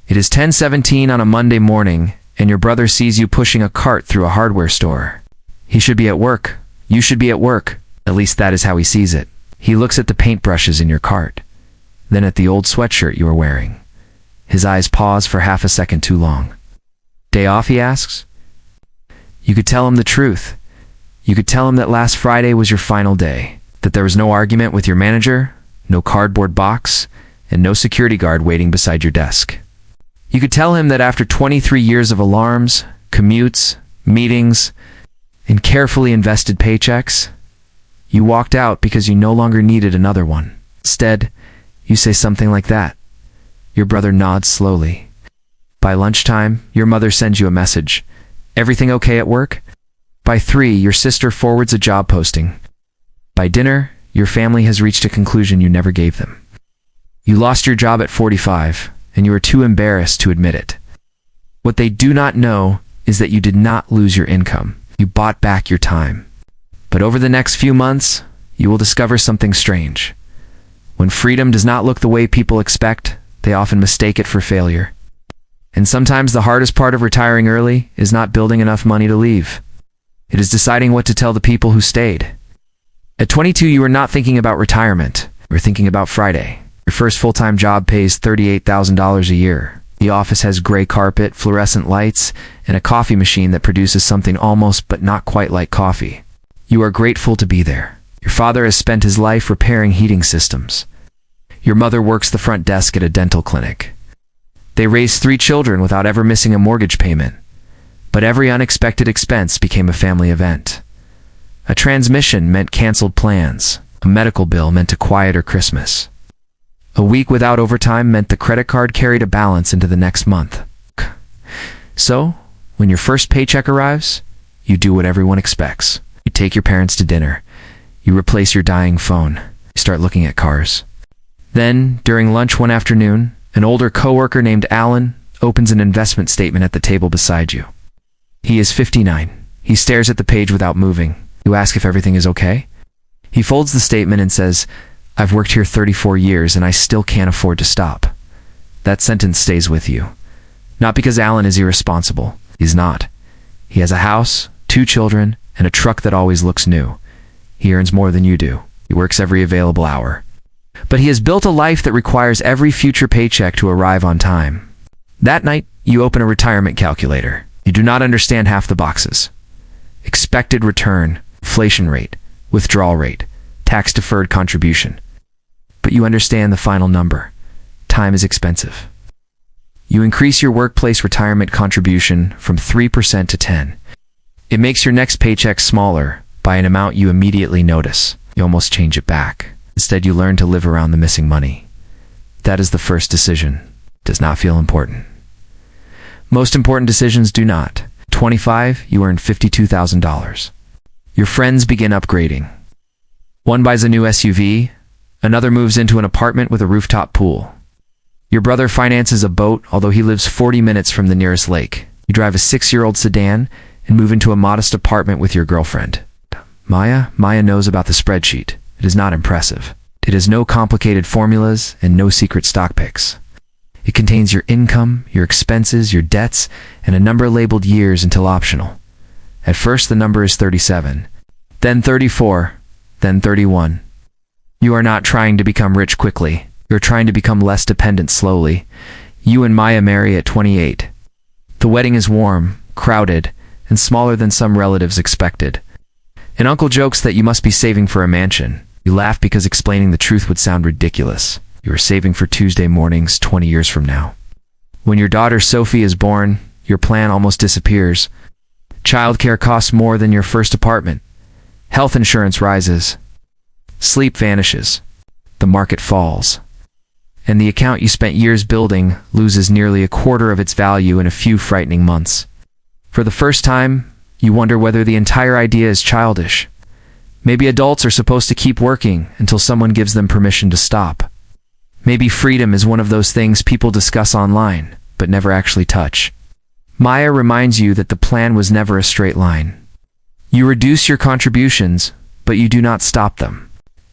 It is 10:17 on a Monday morning, and your brother sees you pushing a cart through a hardware store. He should be at work. You should be at work. At least that is how he sees it. He looks at the paintbrushes in your cart, then at the old sweatshirt you are wearing. His eyes pause for half a second too long. Day off, he asks? You could tell him the truth. You could tell him that last Friday was your final day, that there was no argument with your manager, no cardboard box, and no security guard waiting beside your desk. You could tell him that after 23 years of alarms, commutes, meetings, and carefully invested paychecks, you walked out because you no longer needed another one. Instead, you say something like that. Your brother nods slowly. By lunchtime, your mother sends you a message. Everything okay at work? By 3, your sister forwards a job posting. By dinner, your family has reached a conclusion you never gave them. You lost your job at 45, and you are too embarrassed to admit it. What they do not know is that you did not lose your income. You bought back your time. But over the next few months, you will discover something strange. When freedom does not look the way people expect, they often mistake it for failure. And sometimes the hardest part of retiring early is not building enough money to leave. It is deciding what to tell the people who stayed. At 22, you are not thinking about retirement. You are thinking about Friday. Your first full-time job pays $38,000 a year. The office has gray carpet, fluorescent lights, and a coffee machine that produces something almost but not quite like coffee. You are grateful to be there. Your father has spent his life repairing heating systems. Your mother works the front desk at a dental clinic. They raised 3 children without ever missing a mortgage payment. But every unexpected expense became a family event. A transmission meant canceled plans. A medical bill meant a quieter Christmas. A week without overtime meant the credit card carried a balance into the next month. So, when your first paycheck arrives, you do what everyone expects. You take your parents to dinner. You replace your dying phone. You start looking at cars. Then, during lunch one afternoon, an older coworker named Alan opens an investment statement at the table beside you. He is 59. He stares at the page without moving. You ask if everything is okay. He folds the statement and says, "I've worked here 34 years and I still can't afford to stop." That sentence stays with you. Not because Alan is irresponsible. He's not. He has a house, 2 children, and a truck that always looks new. He earns more than you do. He works every available hour. But he has built a life that requires every future paycheck to arrive on time. That night, you open a retirement calculator. You do not understand half the boxes. Expected return, inflation rate, withdrawal rate, tax-deferred contribution. But you understand the final number. Time is expensive. You increase your workplace retirement contribution from 3% to 10%. It makes your next paycheck smaller by an amount you immediately notice. You almost change it back. Instead, you learn to live around the missing money. That is the first decision. It does not feel important. Most important decisions do not. 25, you earn $52,000. Your friends begin upgrading. One buys a new SUV, another moves into an apartment with a rooftop pool. Your brother finances a boat, although he lives 40 minutes from the nearest lake. You drive a 6-year-old sedan and move into a modest apartment with your girlfriend. Maya knows about the spreadsheet. It is not impressive. It has no complicated formulas and no secret stock picks. It contains your income, your expenses, your debts, and a number labeled years until optional. At first, the number is 37, then 34, then 31. You are not trying to become rich quickly. You're trying to become less dependent slowly. You and Maya marry at 28. The wedding is warm, crowded, and smaller than some relatives expected. An uncle jokes that you must be saving for a mansion. You laugh because explaining the truth would sound ridiculous. You are saving for Tuesday mornings 20 years from now. When your daughter Sophie is born, your plan almost disappears. Childcare costs more than your first apartment. Health insurance rises. Sleep vanishes. The market falls. And the account you spent years building loses nearly a quarter of its value in a few frightening months. For the first time, you wonder whether the entire idea is childish. Maybe adults are supposed to keep working until someone gives them permission to stop. Maybe freedom is one of those things people discuss online, but never actually touch. Maya reminds you that the plan was never a straight line. You reduce your contributions, but you do not stop them.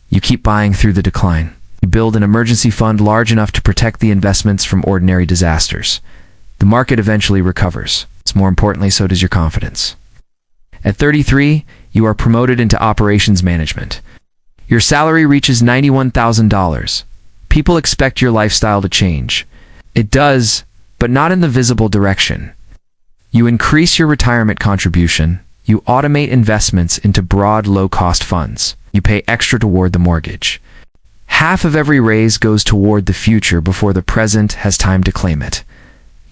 You keep buying through the decline. You build an emergency fund large enough to protect the investments from ordinary disasters. The market eventually recovers. More importantly, so does your confidence. At 33, you are promoted into operations management. Your salary reaches $91,000. People expect your lifestyle to change. It does, but not in the visible direction. You increase your retirement contribution. You automate investments into broad, low-cost funds. You pay extra toward the mortgage. Half of every raise goes toward the future before the present has time to claim it.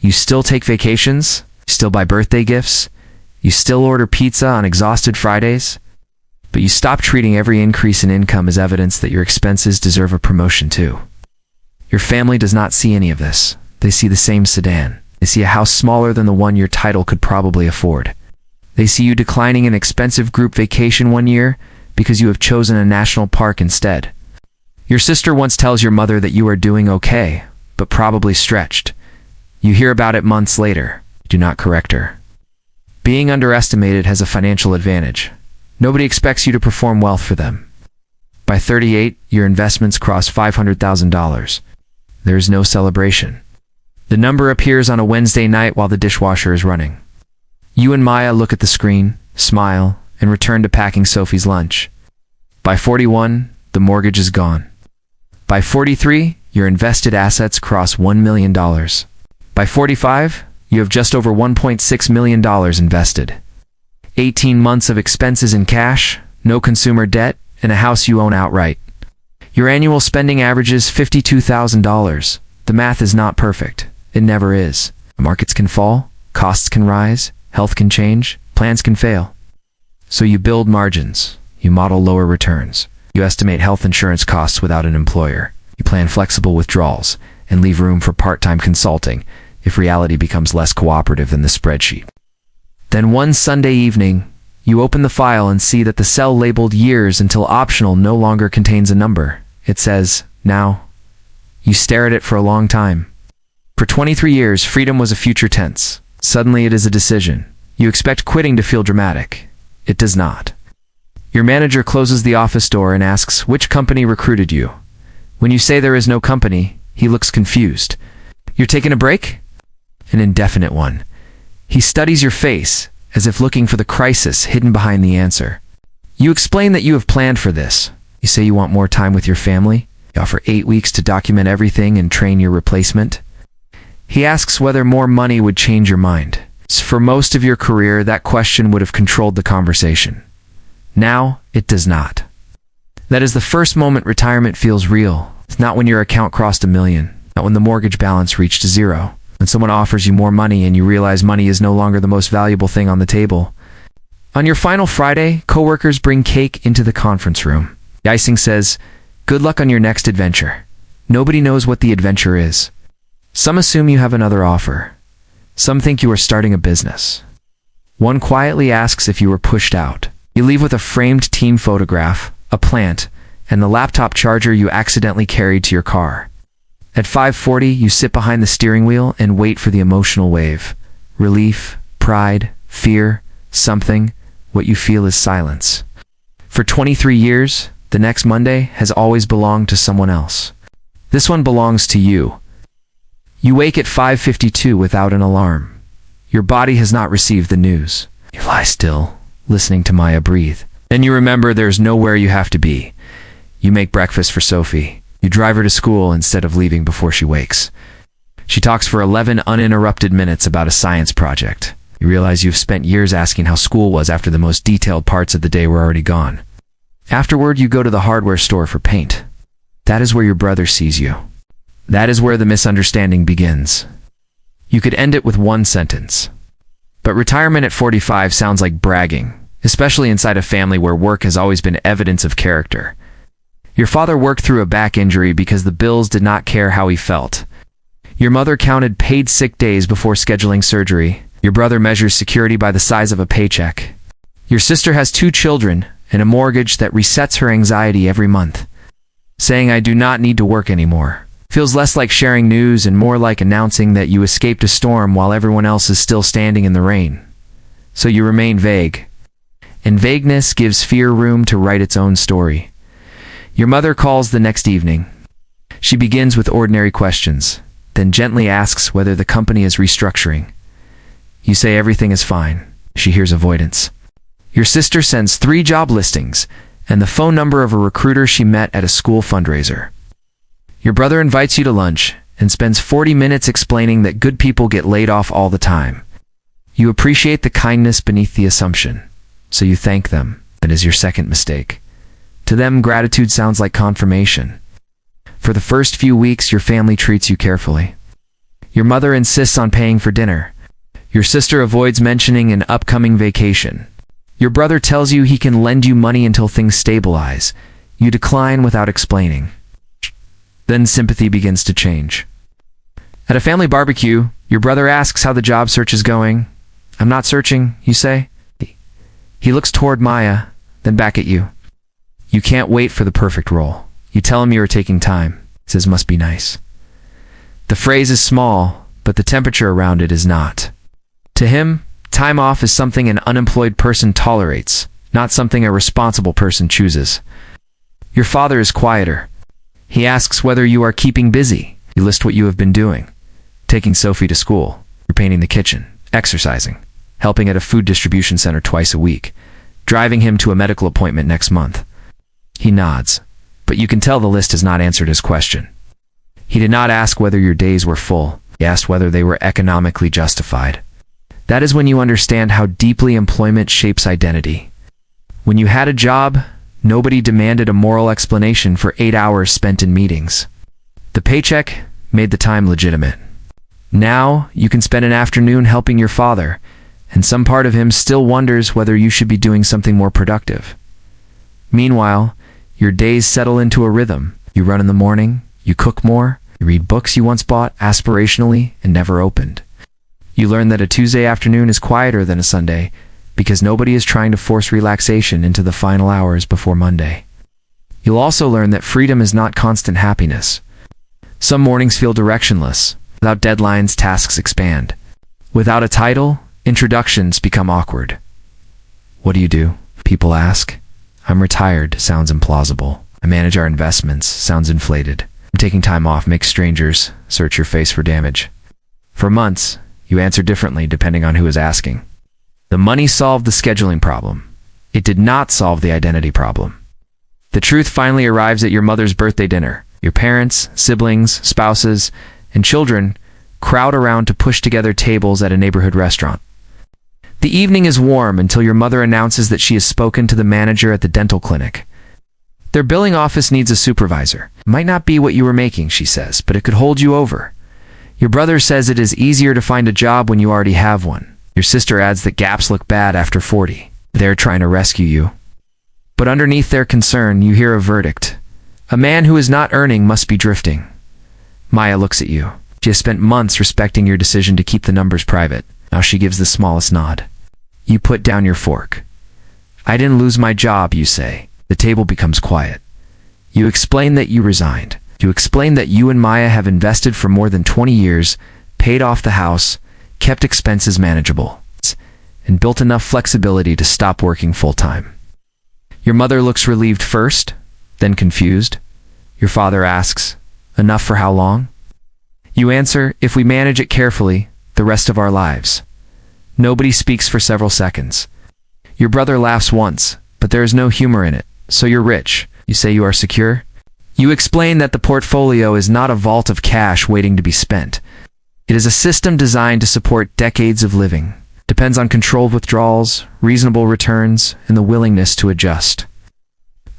You still take vacations? You still buy birthday gifts? You still order pizza on exhausted Fridays? But you stop treating every increase in income as evidence that your expenses deserve a promotion too. Your family does not see any of this. They see the same sedan. They see a house smaller than the one your title could probably afford. They see you declining an expensive group vacation one year because you have chosen a national park instead. Your sister once tells your mother that you are doing okay, but probably stretched. You hear about it months later. Do not correct her. Being underestimated has a financial advantage. Nobody expects you to perform wealth for them. By 38, your investments cross $500,000. There is no celebration. The number appears on a Wednesday night while the dishwasher is running. You and Maya look at the screen, smile, and return to packing Sophie's lunch. By 41, the mortgage is gone. By 43, your invested assets cross $1 million. By 45, you have just over $1.6 million invested. 18 months of expenses in cash, no consumer debt, and a house you own outright. Your annual spending averages $52,000. The math is not perfect. It never is. Markets can fall, costs can rise, health can change, plans can fail. So you build margins. You model lower returns. You estimate health insurance costs without an employer. You plan flexible withdrawals and leave room for part-time consulting if reality becomes less cooperative than the spreadsheet. Then one Sunday evening, you open the file and see that the cell labeled years until optional no longer contains a number. It says, now. You stare at it for a long time. For 23 years, freedom was a future tense. Suddenly it is a decision. You expect quitting to feel dramatic. It does not. Your manager closes the office door and asks which company recruited you. When you say there is no company, he looks confused. You're taking a break? An indefinite one. He studies your face, as if looking for the crisis hidden behind the answer. You explain that you have planned for this. You say you want more time with your family. You offer 8 weeks to document everything and train your replacement. He asks whether more money would change your mind. For most of your career, that question would have controlled the conversation. Now, it does not. That is the first moment retirement feels real. It's not when your account crossed $1 million, not when the mortgage balance reached 0. When someone offers you more money and you realize money is no longer the most valuable thing on the table. On your final Friday, coworkers bring cake into the conference room. The icing says, "Good luck on your next adventure." Nobody knows what the adventure is. Some assume you have another offer. Some think you are starting a business. One quietly asks if you were pushed out. You leave with a framed team photograph, a plant, and the laptop charger you accidentally carried to your car. At 5:40, you sit behind the steering wheel and wait for the emotional wave. Relief, pride, fear, something. What you feel is silence. For 23 years, the next Monday has always belonged to someone else. This one belongs to you. You wake at 5:52 without an alarm. Your body has not received the news. You lie still, listening to Maya breathe. Then you remember there's nowhere you have to be. You make breakfast for Sophie. You drive her to school instead of leaving before she wakes. She talks for 11 uninterrupted minutes about a science project. You realize you've spent years asking how school was after the most detailed parts of the day were already gone. Afterward, you go to the hardware store for paint. That is where your brother sees you. That is where the misunderstanding begins. You could end it with one sentence. But retirement at 45 sounds like bragging, especially inside a family where work has always been evidence of character. Your father worked through a back injury because the bills did not care how he felt. Your mother counted paid sick days before scheduling surgery. Your brother measures security by the size of a paycheck. Your sister has 2 children and a mortgage that resets her anxiety every month. Saying "I do not need to work anymore" feels less like sharing news and more like announcing that you escaped a storm while everyone else is still standing in the rain. So you remain vague. And vagueness gives fear room to write its own story. Your mother calls the next evening. She begins with ordinary questions, then gently asks whether the company is restructuring. You say everything is fine. She hears avoidance. Your sister sends 3 job listings and the phone number of a recruiter she met at a school fundraiser. Your brother invites you to lunch and spends 40 minutes explaining that good people get laid off all the time. You appreciate the kindness beneath the assumption, so you thank them. That is your second mistake. To them, gratitude sounds like confirmation. For the first few weeks, your family treats you carefully. Your mother insists on paying for dinner. Your sister avoids mentioning an upcoming vacation. Your brother tells you he can lend you money until things stabilize. You decline without explaining. Then sympathy begins to change. At a family barbecue, your brother asks how the job search is going. I'm not searching, you say. He looks toward Maya, then back at you. You can't wait for the perfect role. You tell him you are taking time. He says, must be nice. The phrase is small, but the temperature around it is not. To him, time off is something an unemployed person tolerates, not something a responsible person chooses. Your father is quieter. He asks whether you are keeping busy. You list what you have been doing. Taking Sophie to school. You're painting the kitchen. Exercising. Helping at a food distribution center twice a week. Driving him to a medical appointment next month. He nods, but you can tell the list has not answered his question. He did not ask whether your days were full. He asked whether they were economically justified. That is when you understand how deeply employment shapes identity. When you had a job, nobody demanded a moral explanation for 8 hours spent in meetings. The paycheck made the time legitimate. Now, you can spend an afternoon helping your father, and some part of him still wonders whether you should be doing something more productive. Meanwhile, your days settle into a rhythm. You run in the morning, you cook more, you read books you once bought aspirationally and never opened. You learn that a Tuesday afternoon is quieter than a Sunday because nobody is trying to force relaxation into the final hours before Monday. You'll also learn that freedom is not constant happiness. Some mornings feel directionless. Without deadlines, tasks expand. Without a title, introductions become awkward. What do? People ask. I'm retired sounds implausible. I manage our investments sounds inflated. I'm taking time off makes strangers search your face for damage. For months, you answer differently depending on who is asking. The money solved the scheduling problem. It did not solve the identity problem. The truth finally arrives at your mother's birthday dinner. Your parents, siblings, spouses, and children crowd around to push together tables at a neighborhood restaurant. The evening is warm until your mother announces that she has spoken to the manager at the dental clinic. Their billing office needs a supervisor. It might not be what you were making, she says, but it could hold you over. Your brother says it is easier to find a job when you already have one. Your sister adds that gaps look bad after 40. They're trying to rescue you. But underneath their concern, you hear a verdict. A man who is not earning must be drifting. Maya looks at you. She has spent months respecting your decision to keep the numbers private. Now she gives the smallest nod. You put down your fork. I didn't lose my job, you say. The table becomes quiet. You explain that you resigned. You explain that you and Maya have invested for more than 20 years, paid off the house, kept expenses manageable, and built enough flexibility to stop working full-time. Your mother looks relieved first, then confused. Your father asks, enough for how long? You answer, if we manage it carefully, the rest of our lives. Nobody speaks for several seconds. Your brother laughs once, but there is no humor in it. So you're rich. You say you are secure. You explain that the portfolio is not a vault of cash waiting to be spent. It is a system designed to support decades of living. Depends on controlled withdrawals, reasonable returns, and the willingness to adjust.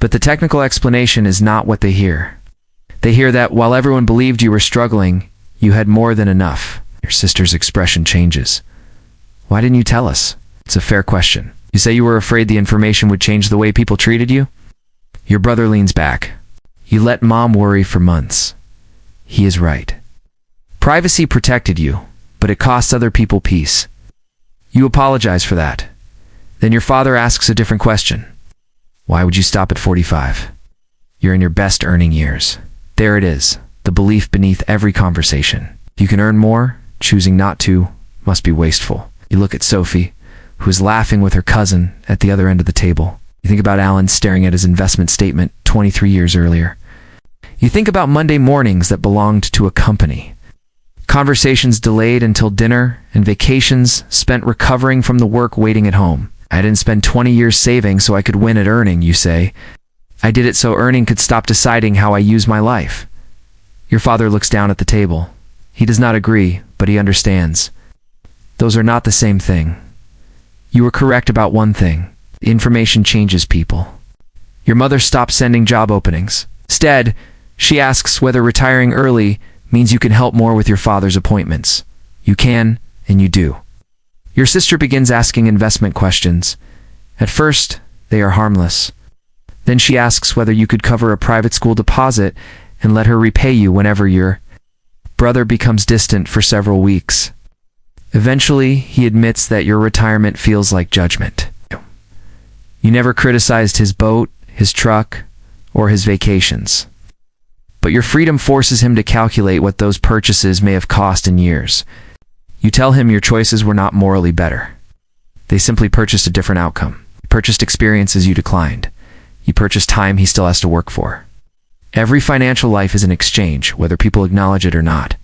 But the technical explanation is not what they hear. They hear that while everyone believed you were struggling, you had more than enough. Your sister's expression changes. Why didn't you tell us? It's a fair question. You say you were afraid the information would change the way people treated you? Your brother leans back. You let mom worry for months. He is right. Privacy protected you, but it costs other people peace. You apologize for that. Then your father asks a different question. Why would you stop at 45? You're in your best earning years. There it is, the belief beneath every conversation. If you can earn more, choosing not to must be wasteful. You look at Sophie, who is laughing with her cousin at the other end of the table. You think about Alan staring at his investment statement 23 years earlier. You think about Monday mornings that belonged to a company. Conversations delayed until dinner, and vacations spent recovering from the work waiting at home. I didn't spend 20 years saving so I could win at earning, you say. I did it so earning could stop deciding how I use my life. Your father looks down at the table. He does not agree, but he understands. Those are not the same thing. You were correct about one thing. Information changes people. Your mother stopped sending job openings. Instead, she asks whether retiring early means you can help more with your father's appointments. You can, and you do. Your sister begins asking investment questions. At first, they are harmless. Then she asks whether you could cover a private school deposit and let her repay you whenever your brother becomes distant for several weeks. Eventually, he admits that your retirement feels like judgment. You never criticized his boat, his truck, or his vacations. But your freedom forces him to calculate what those purchases may have cost in years. You tell him your choices were not morally better. They simply purchased a different outcome. You purchased experiences you declined. You purchased time he still has to work for. Every financial life is an exchange, whether people acknowledge it or not.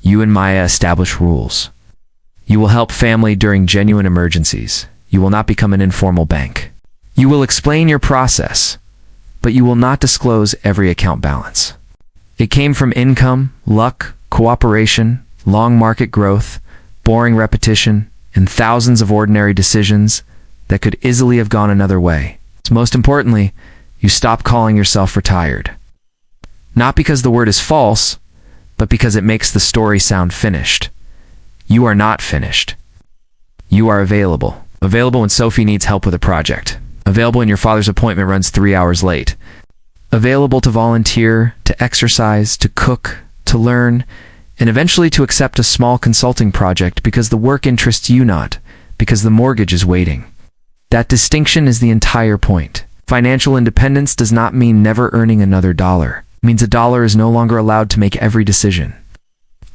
You and Maya establish rules. You will help family during genuine emergencies. You will not become an informal bank. You will explain your process, but you will not disclose every account balance. It came from income, luck, cooperation, long market growth, boring repetition, and thousands of ordinary decisions that could easily have gone another way. So most importantly, you stop calling yourself retired. Not because the word is false, but because it makes the story sound finished. You are not finished. You are available. Available when Sophie needs help with a project. Available when your father's appointment runs 3 hours late. Available to volunteer, to exercise, to cook, to learn, and eventually to accept a small consulting project because the work interests you not, because the mortgage is waiting. That distinction is the entire point. Financial independence does not mean never earning another dollar. It means a dollar is no longer allowed to make every decision.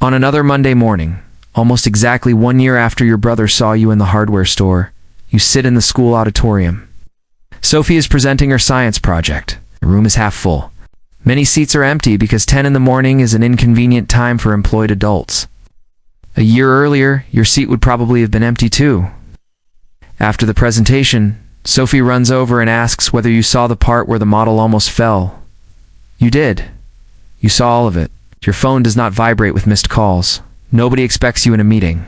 On another Monday morning, almost exactly 1 year after your brother saw you in the hardware store, you sit in the school auditorium. Sophie is presenting her science project. The room is half full. Many seats are empty because 10 in the morning is an inconvenient time for employed adults. A year earlier, your seat would probably have been empty too. After the presentation, Sophie runs over and asks whether you saw the part where the model almost fell. You did. You saw all of it. Your phone does not vibrate with missed calls. Nobody expects you in a meeting.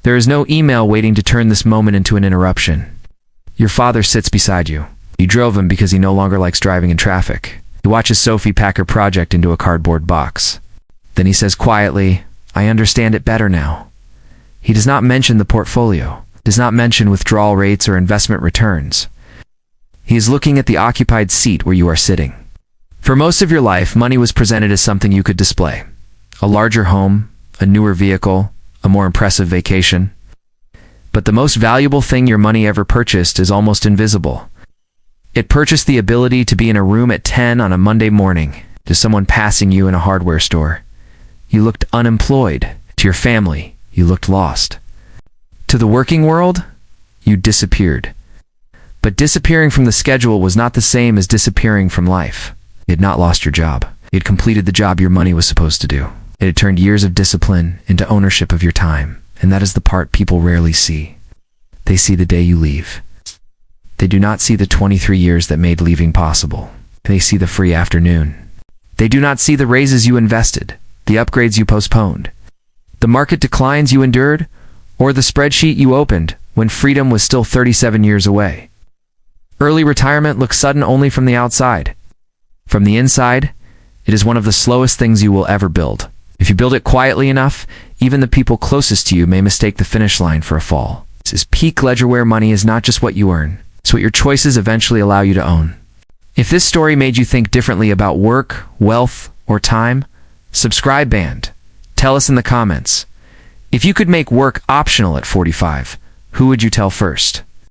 There is no email waiting to turn this moment into an interruption. Your father sits beside you. You drove him because he no longer likes driving in traffic. He watches Sophie pack her project into a cardboard box. Then he says quietly, "I understand it better now." He does not mention the portfolio, does not mention withdrawal rates or investment returns. He is looking at the occupied seat where you are sitting. For most of your life, money was presented as something you could display. A larger home, a newer vehicle, a more impressive vacation. But the most valuable thing your money ever purchased is almost invisible. It purchased the ability to be in a room at 10 on a Monday morning to someone passing you in a hardware store. You looked unemployed. To your family, you looked lost. To the working world, you disappeared. But disappearing from the schedule was not the same as disappearing from life. You had not lost your job. You had completed the job your money was supposed to do. It had turned years of discipline into ownership of your time. And that is the part people rarely see. They see the day you leave. They do not see the 23 years that made leaving possible. They see the free afternoon. They do not see the raises you invested, the upgrades you postponed, the market declines you endured, or the spreadsheet you opened when freedom was still 37 years away. Early retirement looks sudden only from the outside. From the inside, it is one of the slowest things you will ever build. If you build it quietly enough, even the people closest to you may mistake the finish line for a fall. This is peak ledgerware money is not just what you earn, it's what your choices eventually allow you to own. If this story made you think differently about work, wealth, or time, subscribe Band. Tell us in the comments. If you could make work optional at 45, who would you tell first?